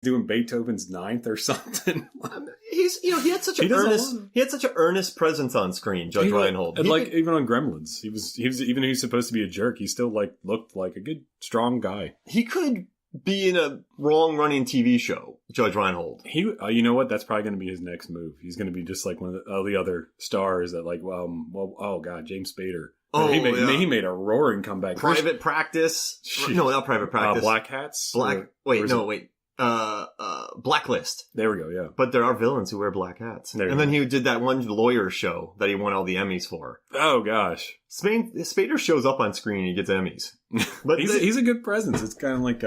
doing Beethoven's Ninth or something. He had such an earnest presence on screen, Judge Reinhold. And even on Gremlins, he was even though he's supposed to be a jerk, he still looked like a good, strong guy. He could be in a wrong-running TV show, Judge Reinhold. You know what? That's probably going to be his next move. He's going to be just like one of the other stars that oh God, James Spader. Oh, he made a roaring comeback. Private Practice. No, not Private Practice. Black Hats. Blacklist. There we go, yeah. But there are villains who wear black hats. Then he did that one lawyer show that he won all the Emmys for. Oh, gosh. Spader shows up on screen and he gets Emmys. But he's a good presence. It's kind of like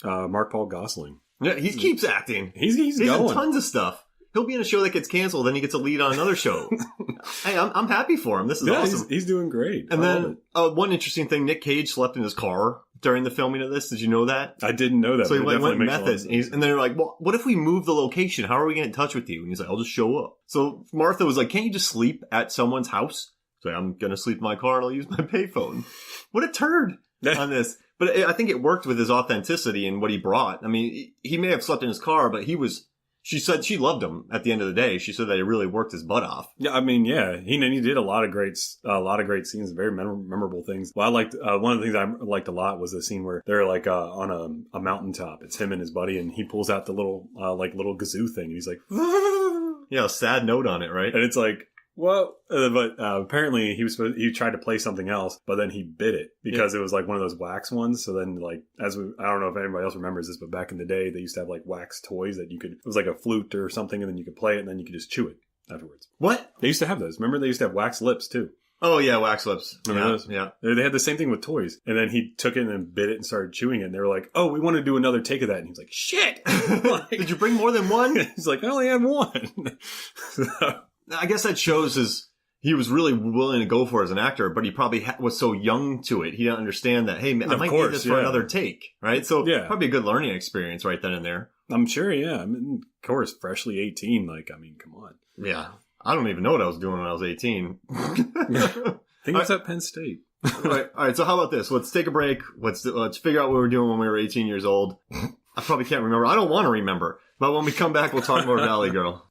Mark Paul Gosling. Yeah, he keeps acting. He's going. In tons of stuff. He'll be in a show that gets canceled, then he gets a lead on another show. Hey, I'm happy for him. This is awesome. He's doing great. And then one interesting thing, Nick Cage slept in his car during the filming of this. Did you know that? I didn't know that. So he went method. And then they're like, well, what if we move the location? How are we going to get in touch with you? And he's like, I'll just show up. So Martha was like, can't you just sleep at someone's house? So I'm going to sleep in my car and I'll use my payphone. What a turd on this. But I think it worked with his authenticity and what he brought. I mean, he may have slept in his car, but she said she loved him at the end of the day. She said that he really worked his butt off. Yeah, I mean, yeah. He did a lot of great scenes, very memorable things. Well, I liked, one of the things I liked a lot was the scene where they're on a mountaintop. It's him and his buddy, and he pulls out the little kazoo thing. And he's like, yeah, a sad note on it, right? And it's like, well, but apparently he tried to play something else, but then he bit it because it was like one of those wax ones. So then I don't know if anybody else remembers this, but back in the day, they used to have like wax toys that it was like a flute or something, and then you could play it and then you could just chew it afterwards. What? They used to have those. Remember they used to have wax lips too. Oh yeah, wax lips. Remember those? Yeah. They had the same thing with toys. And then he took it and bit it and started chewing it. And they were like, oh, we want to do another take of that. And he was like, shit. Did you bring more than one? He's like, I only had one. I guess that shows he was really willing to go for it as an actor, but he probably was so young to it. He didn't understand that, hey, I might need this for another take, right? So probably a good learning experience right then and there. I'm sure, yeah. I mean, of course, freshly 18. come on. Yeah. I don't even know what I was doing when I was 18. I think it was at Penn State. All right. So how about this? Let's take a break. Let's figure out what we were doing when we were 18 years old. I probably can't remember. I don't want to remember. But when we come back, we'll talk more Valley Girl.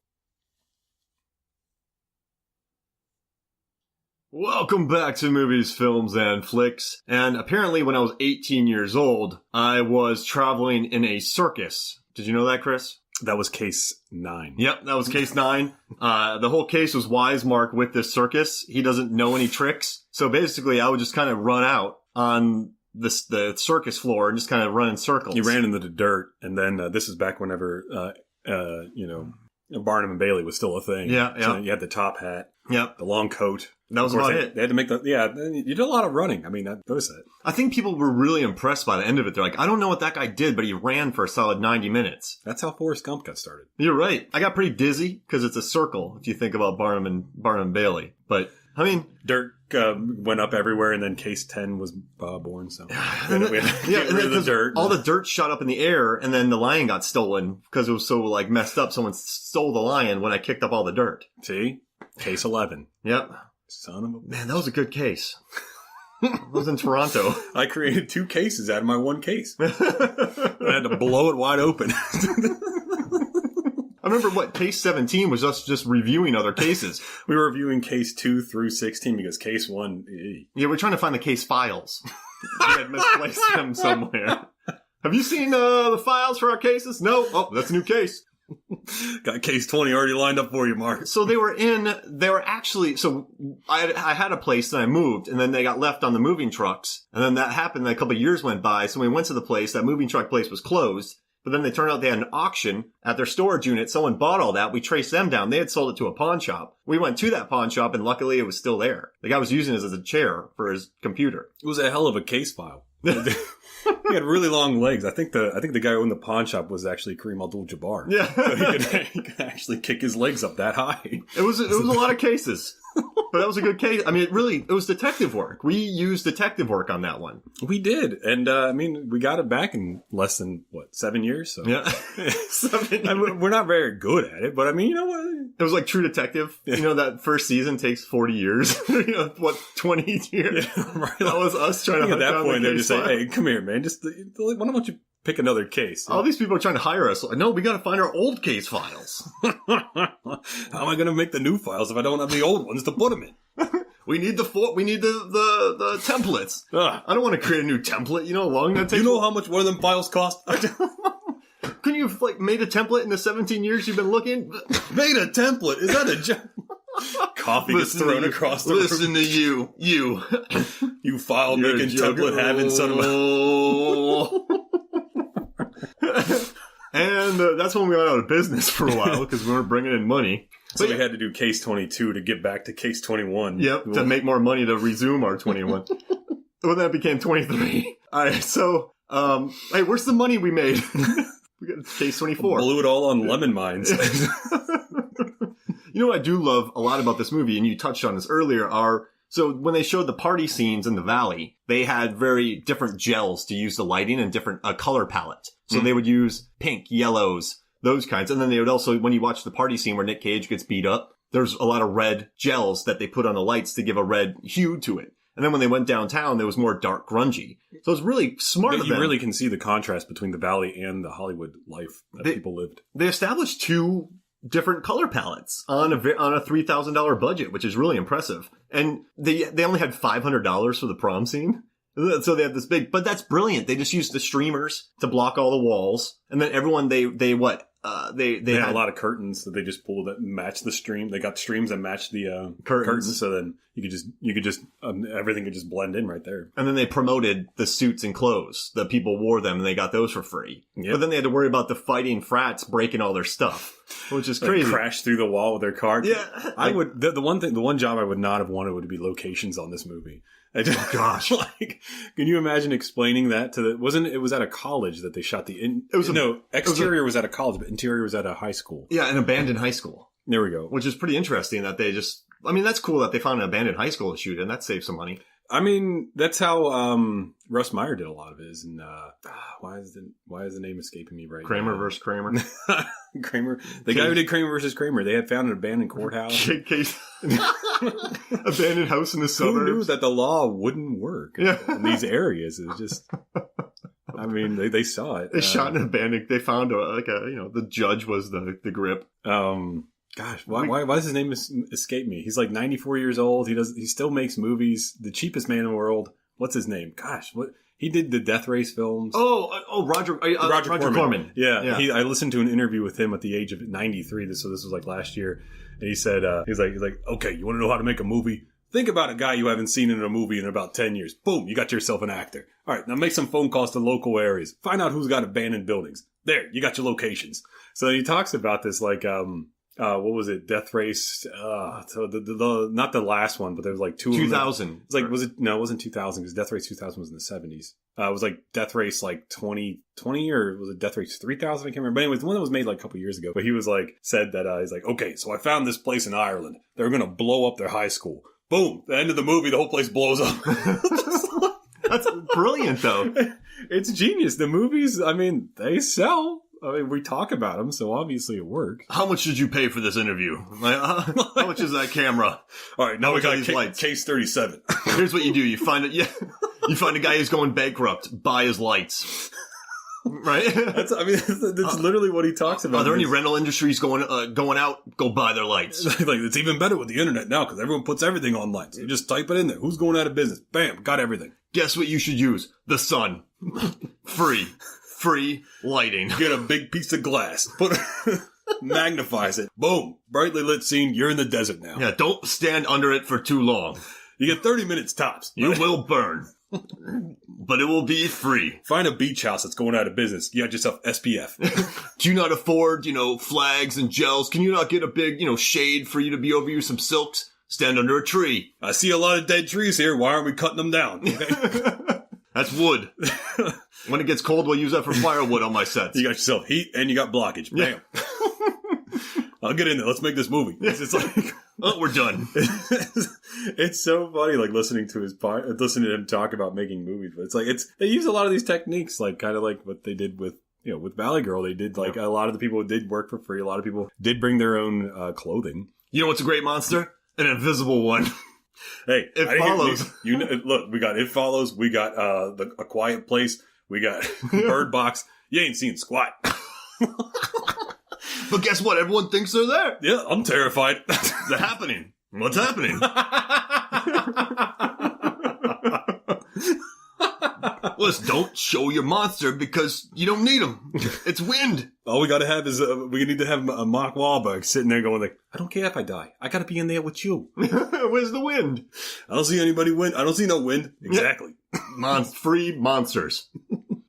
Welcome back to Movies, Films, and Flicks. And apparently when I was 18 years old, I was traveling in a circus. Did you know that, Chris? That was case 9. Yep, that was case 9. The whole case was Wisemark with this circus. He doesn't know any tricks. So basically, I would just kind of run out on the circus floor and just kind of run in circles. You ran into the dirt, and then this is back whenever, Barnum and Bailey was still a thing. Yeah. So you had the top hat. Yep. The long coat. That was about it. They had to make you did a lot of running. I mean, I noticed that. I think people were really impressed by the end of it. They're like, I don't know what that guy did, but he ran for a solid 90 minutes. That's how Forrest Gump got started. You're right. I got pretty dizzy because it's a circle if you think about Barnum and Bailey. But, I mean... Dirt went up everywhere, and then case 10 was born, so... All the dirt shot up in the air, and then the lion got stolen because it was so, messed up. Someone stole the lion when I kicked up all the dirt. See? Case 11. Yep. Son of a... Man, that was a good case. I was in Toronto. I created 2 cases out of my one case. I had to blow it wide open. I remember case 17 was us just reviewing other cases. We were reviewing case 2 through 16 because case 1... Yeah, we're trying to find the case files. We had misplaced them somewhere. Have you seen the files for our cases? No? Oh, that's a new case. Got case 20 already lined up for you, Mark. So they were actually, so I had a place and I moved, and then they got left on the moving trucks. And then that happened, and a couple of years went by. So when we went to the place, that moving truck place was closed. But then they turned out they had an auction at their storage unit. Someone bought all that. We traced them down. They had sold it to a pawn shop. We went to that pawn shop, and luckily it was still there. The guy was using it as a chair for his computer. It was a hell of a case file. He had really long legs. I think the guy who owned the pawn shop was actually Kareem Abdul-Jabbar. Yeah. So he could actually kick his legs up that high. It was a lot of cases. But that was a good case. I mean, it was detective work. We used detective work on that one. We did. And, we got it back in less than, 7 years? So. Yeah. 7 years. We're not very good at it, but you know what? It was like True Detective. Yeah. You know, that first season takes 40 years. 20 years? Yeah, right. That was us trying to hunt down the case. At that point, they're just saying, hey, come here, man. Just, why don't you pick another case. All these people are trying to hire us. No, we got to find our old case files. How am I going to make the new files if I don't have the old ones to put them in? We need the templates. Ugh. I don't want to create a new template. You know how long that takes? You know how much one of them files cost? Couldn't you have made a template in the 17 years you've been looking? Made a template? Is that a joke? Coffee gets thrown across the room. Listen to you. You file making template having son of a... And that's when we went out of business for a while because we weren't bringing in money. So we had to do case 22 to get back to case 21. Yep, to make more money to resume our 21. Well, that became 23. All right, so, hey, where's the money we made? We got case 24. Blew it all on lemon mines. You know what I do love a lot about this movie, and you touched on this earlier, so when they showed the party scenes in the valley, they had very different gels to use the lighting and different color palette. So they would use pink, yellows, those kinds. And then they would also, when you watch the party scene where Nick Cage gets beat up, there's a lot of red gels that they put on the lights to give a red hue to it. And then when they went downtown, there was more dark grungy. So it's really smart of them. You really can see the contrast between the valley and the Hollywood life that people lived. They established 2 different color palettes on a $3,000 budget, which is really impressive. And they only had $500 for the prom scene. So they have this big, but that's brilliant. They just used the streamers to block all the walls. And then everyone, they had a lot of curtains that they just pulled that match the stream. They got streams that match the curtains. So then you could just everything could just blend in right there. And then they promoted the suits and clothes. The people wore them and they got those for free. Yep. But then they had to worry about the fighting frats breaking all their stuff, which is crazy. They crashed through the wall with their car. Yeah. I would, the one job I would not have wanted would be locations on this movie. Oh gosh! Can you imagine explaining that to it was at a college that they shot exterior was at a college, but interior was at a high school. Yeah, an abandoned high school. There we go. Which is pretty interesting that they just. I mean, that's cool that they found an abandoned high school to shoot in. That saves some money. I mean, that's how Russ Meyer did a lot of his. And why is the name escaping me right Kramer now? versus Kramer. Kramer, the guy who did Kramer versus Kramer. They had found an abandoned courthouse, abandoned house in the suburbs. Who knew that the law wouldn't work in these areas? It was just. I mean, they saw it. They shot an abandoned. They found the judge was the grip. Gosh, why does his name escape me? He's like 94 years old. He still makes movies. The cheapest man in the world. What's his name? Gosh, what he did the Death Race films. Roger Corman. Yeah. I listened to an interview with him at the age of 93. So this was like last year, and he said he's like, okay, you want to know how to make a movie? Think about a guy you haven't seen in a movie in about 10 years. Boom, you got yourself an actor. All right, now make some phone calls to local areas. Find out who's got abandoned buildings. There, you got your locations. So he talks about this like what was it? Death Race. So the not the last one, but there was like 2000. It's like it wasn't 2000 because Death Race 2000 was in the 70s. It was like Death Race like 2020 or was it Death Race 3000? I can't remember. But anyways, the one that was made like a couple years ago. But he was like said that he's like, okay, so I found this place in Ireland. They're gonna blow up their high school. Boom! The end of the movie, the whole place blows up. That's brilliant, though. It's genius. The movies, I mean, they sell. I mean, we talk about them, so obviously it works. How much did you pay for this interview? How much is that camera? All right, now we got case 37. Here's what you do: you find a guy who's going bankrupt. Buy his lights. Right? That's literally what he talks about. Are there any rental industries going out? Go buy their lights. Like it's even better with the internet now because everyone puts everything online. So you just type it in there. Who's going out of business? Bam, got everything. Guess what you should use? The sun. Free lighting. Get a big piece of glass. Magnifies it. Boom. Brightly lit scene. You're in the desert now. Yeah, don't stand under it for too long. You get 30 minutes tops. You will burn. But it will be free. Find a beach house that's going out of business. You got yourself SPF. Do you not afford, flags and gels? Can you not get a big, shade for you to be over you, some silks? Stand under a tree. I see a lot of dead trees here. Why aren't we cutting them down? That's wood. When it gets cold, we'll use that for firewood on my sets. You got yourself heat and you got blockage. Bam. Yeah. I'll get in there. Let's make this movie. It's like, oh, we're done. It's so funny, like listening to him talk about making movies. But it's like they use a lot of these techniques, like kind of like what they did with with Valley Girl. They did like a lot of the people did work for free. A lot of people did bring their own clothing. You know what's a great monster? An invisible one. Hey, It Follows. Look, we got It Follows. We got A Quiet Place. We got Bird Box. You ain't seen squat. But guess what? Everyone thinks they're there. Yeah, I'm terrified. They're happening. What's happening? Listen, don't show your monster because you don't need them. It's wind. All we gotta have is, we need to have a Mark Wahlberg sitting there going like, I don't care if I die. I gotta be in there with you. Where's the wind? I don't see anybody win. I don't see no wind. Exactly. Free monsters.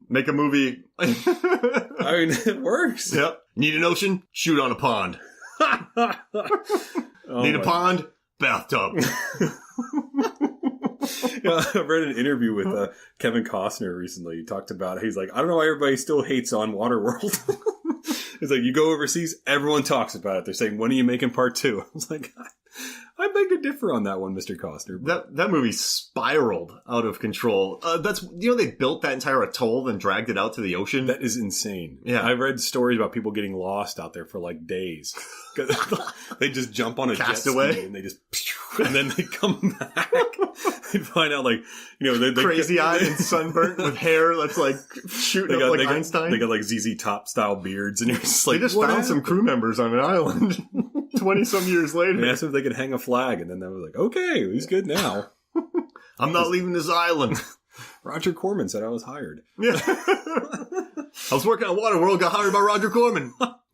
Make a movie. I mean, it works. Yep. Need an ocean? Shoot on a pond. Need a pond? Bathtub. Yeah, I read an interview with Kevin Costner recently. He talked about it. He's like, I don't know why everybody still hates on Waterworld. He's like, you go overseas, everyone talks about it. They're saying, when are you making part 2? I was like, I beg to differ on that one, Mr. Costner. That movie spiraled out of control. They built that entire atoll, then dragged it out to the ocean. That is insane. Yeah. I read stories about people getting lost out there for like days. They just jump on a Castaway. jet ski and they just, and then they come back. They find out like, they crazy-eyed and sunburnt with hair that's like shooting up like Einstein. They got like ZZ Top style beards, and you're just like, they just found some crew members on an island 20-some years later. They asked if they could hang a flag, and then they were like, okay, he's good now. I'm not leaving this island. Roger Corman said I was hired. Yeah. I was working on Waterworld, got hired by Roger Corman.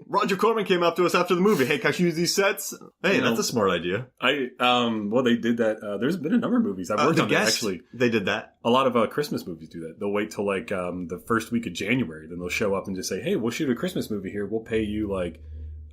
Roger Corman came up to us after the movie. Hey, can I use these sets? Hey, that's a smart idea. Well, they did that. There's been a number of movies. I've worked on that, actually. They did that. A lot of Christmas movies do that. They'll wait till like the first week of January. Then they'll show up and just say, hey, we'll shoot a Christmas movie here. We'll pay you like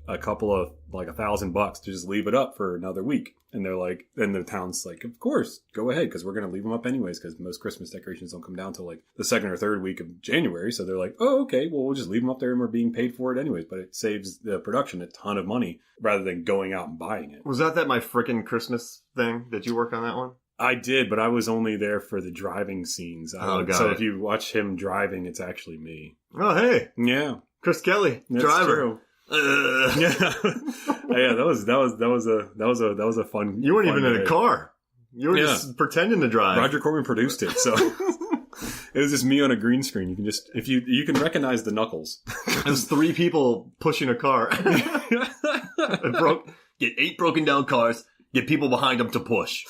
a couple of like $1,000 to just leave it up for another week. And they're like, and the town's like, of course, go ahead, because we're going to leave them up anyways, because most Christmas decorations don't come down till like the second or third week of January. So they're like, oh, okay, well, we'll just leave them up there and we're being paid for it anyways. But it saves the production a ton of money rather than going out and buying it. Was that My Frickin' Christmas thing? Did you work on that one? I did, but I was only there for the driving scenes. So if you watch him driving, it's actually me. Oh, hey. Yeah. Chris Kelly, That's driver. True. Yeah. Yeah, that was a fun. You weren't fun even in day. a car. You were just pretending to drive. Roger Corman produced it, so it was just me on a green screen. You can just you can recognize the knuckles. There's 3 people pushing a car. Get 8 broken down cars. Get people behind them to push.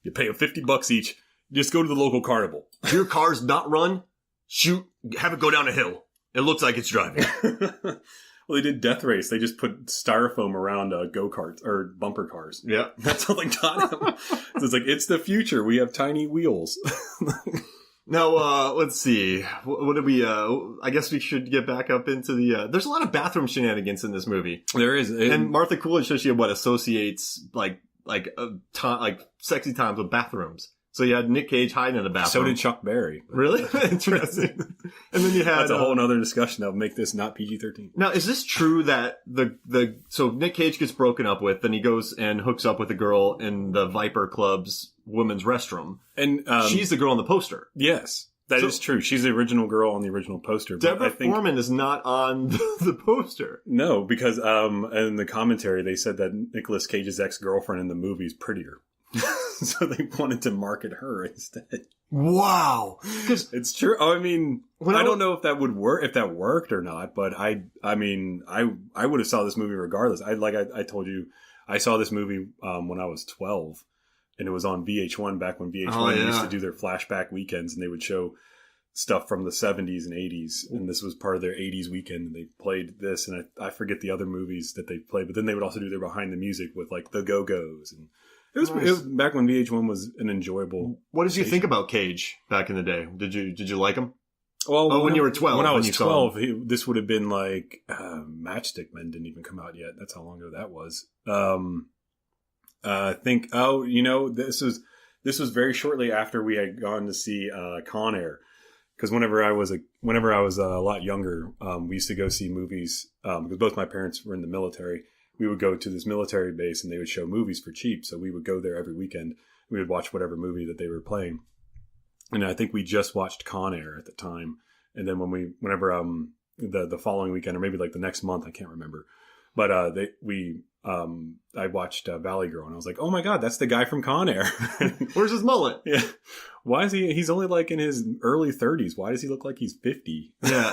You pay them $50 each. Just go to the local carnival. If your car's not run, shoot. Have it go down a hill. It looks like it's driving. Well, they did Death Race. They just put styrofoam around go-karts or bumper cars. Yeah. That's how they got them. So it's like, it's the future. We have tiny wheels. Now, let's see. What did we, I guess we should get back up into the, there's a lot of bathroom shenanigans in this movie. There is. And Martha Coolidge says she associates like sexy times with bathrooms. So you had Nick Cage hiding in the bathroom. So did Chuck Berry. Really? Interesting. And then you had... That's a whole other discussion that'll make this not PG-13. Now, is this true that so Nick Cage gets broken up with, then he goes and hooks up with a girl in the Viper Club's women's restroom. And she's the girl on the poster. Yes, that is true. She's the original girl on the original poster. Deborah Foreman is not on the poster. No, because in the commentary, they said that Nicolas Cage's ex-girlfriend in the movie is prettier. So they wanted to market her instead. Wow. Because it's true. I mean, I don't know if that would work, if that worked or not, but I would have saw this movie regardless. I told you, I saw this movie when I was 12, and it was on VH1 back when VH1 used to do their flashback weekends, and they would show stuff from the 70s and 80s, and this was part of their 80s weekend, and they played this, and I forget the other movies that they played, but then they would also do their behind the music with like the Go-Go's, and it was back when VH1 was an enjoyable. What did you think about Cage back in the day? Did you like him? Well, when you were 12. When I was 12, this would have been like Matchstick Men didn't even come out yet. That's how long ago that was. I think. Oh, this was very shortly after we had gone to see Con Air. Because whenever I was a lot younger, we used to go see movies because both my parents were in the military. We would go to this military base and they would show movies for cheap. So we would go there every weekend. We would watch whatever movie that they were playing. And I think we just watched Con Air at the time. And then whenever the following weekend, or maybe like the next month, I can't remember, But I watched Valley Girl, and I was like, oh my god, that's the guy from Con Air. Where's his mullet? Yeah. Why is he's only like in his early 30s. Why does he look like he's 50? Yeah.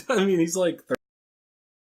I mean, he's like